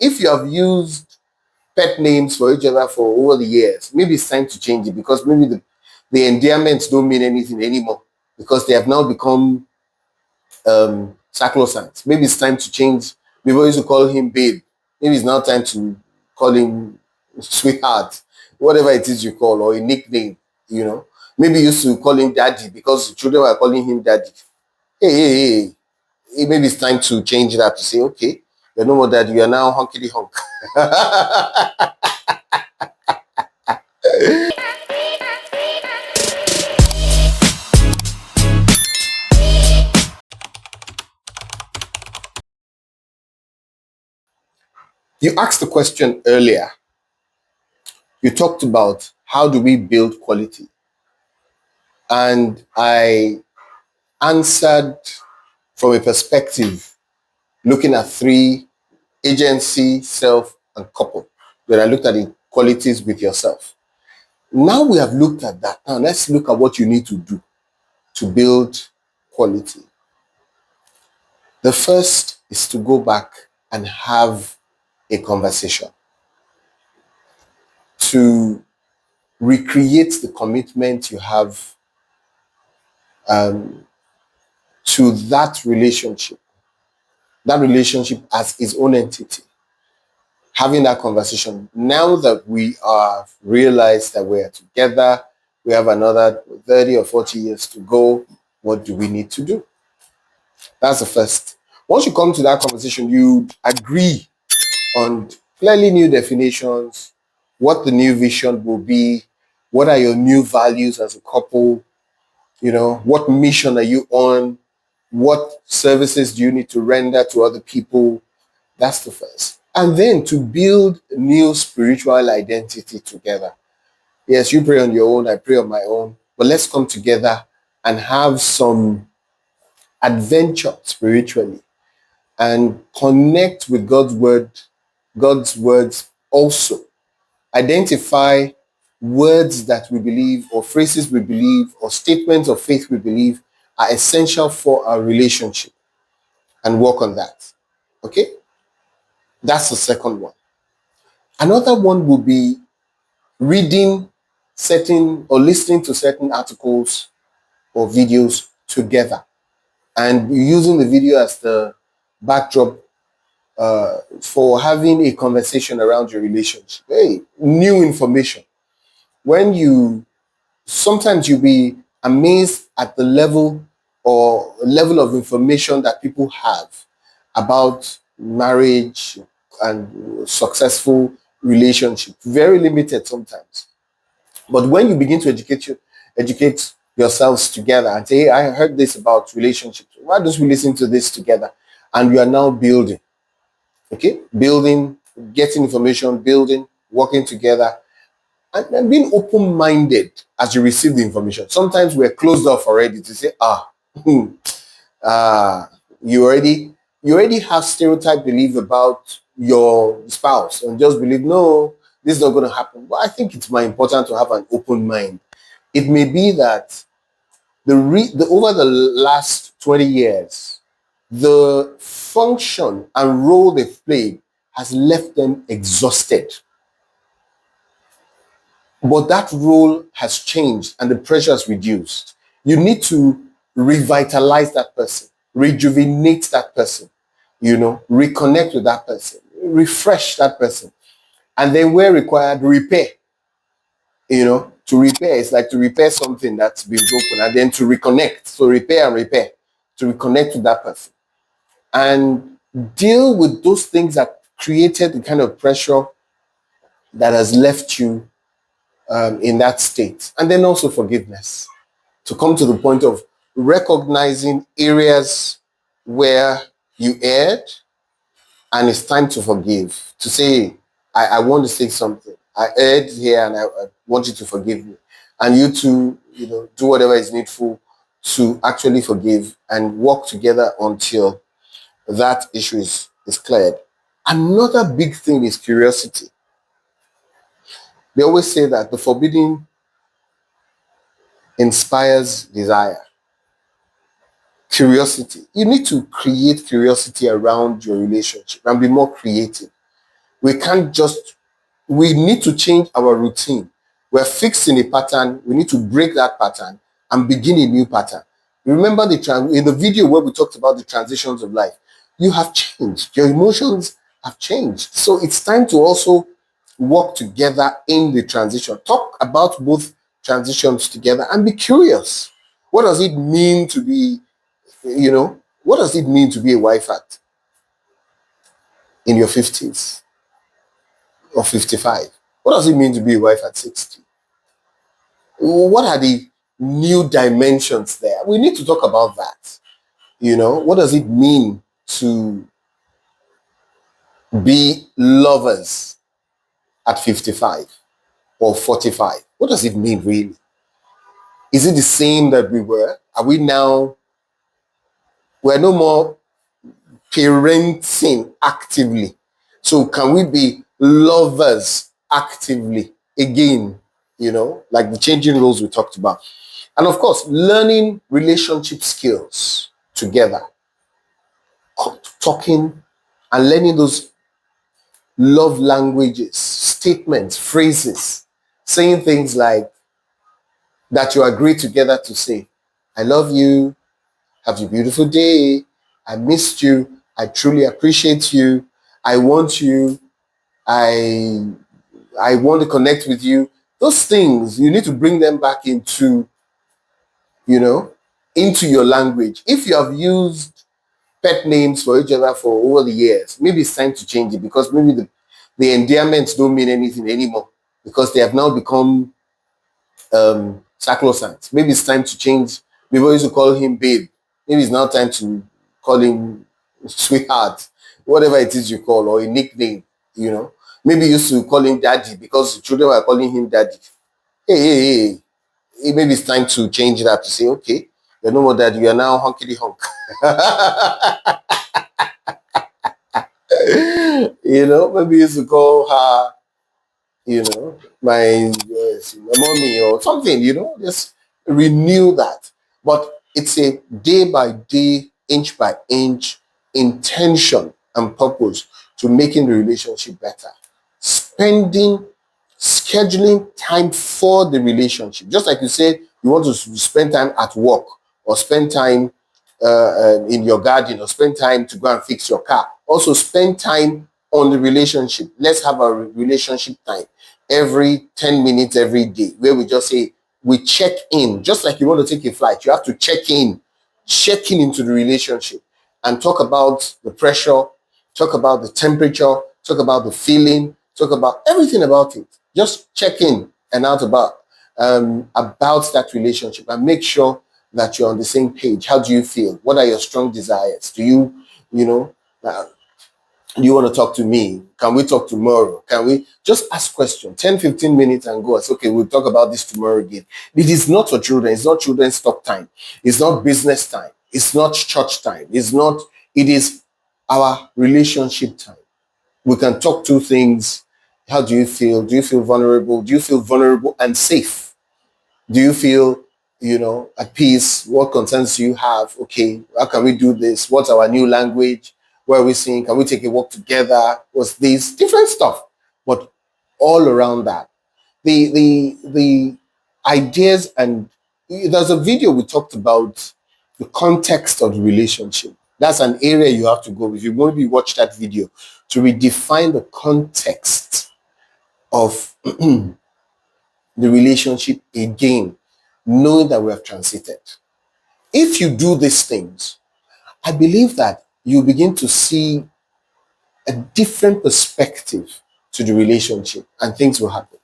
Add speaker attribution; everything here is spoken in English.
Speaker 1: If you have used pet names for each other for over the years, maybe it's time to change it, because maybe the endearments don't mean anything anymore, because they have now become sacrosanct. Maybe it's time to change. People used to call him babe. Maybe it's now time to call him sweetheart, whatever it is you call, or a nickname, you know. Maybe you used to call him daddy because the children were calling him daddy. Hey, maybe it's time to change that, to say, okay, you're no more daddy, you are now hunkity hunk. You asked the question earlier. You talked about how do we build quality? And I answered from a perspective looking at three: agency, self, and couple. Then I looked at the qualities with yourself. Now we have looked at that. Now let's look at what you need to do to build quality. The first is to go back and have a conversation, to recreate the commitment you have to that relationship as its own entity. Having that conversation. Now that we have realized that we're together, we have another 30 or 40 years to go, what do we need to do? That's the first. Once you come to that conversation, you agree on clearly new definitions, what the new vision will be, what are your new values as a couple, what mission are you on, what services do you need to render to other people. That's the first. And then to build new spiritual identity together. Yes, you pray on your own, I pray on my own, but let's come together and have some adventure spiritually and connect with God's words also. Identify words that we believe, or phrases we believe, or statements of faith we believe are essential for our relationship, and work on that. Okay? That's the second one. Another one will be reading certain or listening to certain articles or videos together, and using the video as the backdrop for having a conversation around your relationship. Hey, new information. Sometimes you'll be amazed at the level of information that people have about marriage and successful relationship. Very limited sometimes. But when you begin to educate yourselves together and say, hey, I heard this about relationships. Why don't we listen to this together? And you are now building. Okay? Building, getting information, building, working together, and being open-minded as you receive the information. Sometimes we're closed off already to say, you already have stereotype belief about your spouse and just believe, no, this is not going to happen. But I think it's more important to have an open mind. It may be that over the last 20 years, the function and role they've played has left them exhausted. But that role has changed and the pressure has reduced. You need to revitalize that person, rejuvenate that person, reconnect with that person, refresh that person. And then where required, repair. To repair, it's like to repair something that's been broken, and then to reconnect. So repair and repair, to reconnect with that person. And deal with those things that created the kind of pressure that has left you in that state. And then also forgiveness, to come to the point of recognizing areas where you erred and it's time to forgive, to say, I want to say something. I erred here and I want you to forgive me. And you two, do whatever is needful to actually forgive and work together until that issue is cleared. Another big thing is curiosity. They always say that the forbidden inspires desire. Curiosity. You need to create curiosity around your relationship and be more creative. We can't just, we need to change our routine. We're fixed in a pattern. We need to break that pattern and begin a new pattern. Remember in the video where we talked about the transitions of life, you have changed. Your emotions have changed. So it's time to also work together in the transition. Talk about both transitions together and be curious. What does it mean to be, what does it mean to be a wife in your 50s or 55? What does it mean to be a wife at 60? What are the new dimensions there? We need to talk about that. What does it mean to be lovers at 55 or 45? What does it mean really? Is it the same that we were? Are we now, we're no more parenting actively. So can we be lovers actively again? Like the changing roles we talked about. And of course, learning relationship skills together, talking and learning those love languages, statements, phrases, saying things like that you agree together to say, I love you, have a beautiful day, I missed you, I truly appreciate you, I want you, I want to connect with you. Those things, you need to bring them back into your language. If you have used pet names for each other for over the years, maybe it's time to change it, because maybe the endearments don't mean anything anymore, because they have now become sacrosanct. Maybe it's time to change. People used to call him babe. Maybe it's now time to call him sweetheart, whatever it is you call, or a nickname. Maybe you used to call him daddy because the children were calling him daddy. Hey, maybe it's time to change that to say, okay, you're no more daddy, you are now hunkity hunk. Maybe you used to call her, my mommy or something, just renew that. But it's a day by day, inch by inch intention and purpose to making the relationship better. Scheduling time for the relationship. Just like you said, you want to spend time at work or spend time in your garden or spend time to go and fix your car. Also spend time on the relationship. Let's have a relationship time every 10 minutes every day, where we just say, we check in. Just like you want to take a flight, you have to check in into the relationship and talk about the pressure, talk about the temperature, talk about the feeling, talk about everything about it. Just check in and out about that relationship and make sure that you're on the same page. How do you feel? What are your strong desires? Do you, do you want to talk to me? Can we talk tomorrow? Can we just ask questions? 10, 15 minutes and go. It's okay, we'll talk about this tomorrow again. It is not for children. It's not children's talk time. It's not business time. It's not church time. It is our relationship time. We can talk two things. How do you feel? Do you feel vulnerable? Do you feel vulnerable and safe? Do you feel, at peace? What concerns do you have? Okay, how can we do this? What's our new language? Where are we seeing? Can we take a walk together? What's this? Different stuff. But all around that. The ideas, and there's a video we talked about the context of the relationship. That's an area you have to go. If you want to watch that video, to redefine the context of the relationship again, knowing that we have transited. If you do these things, I believe that you begin to see a different perspective to the relationship and things will happen.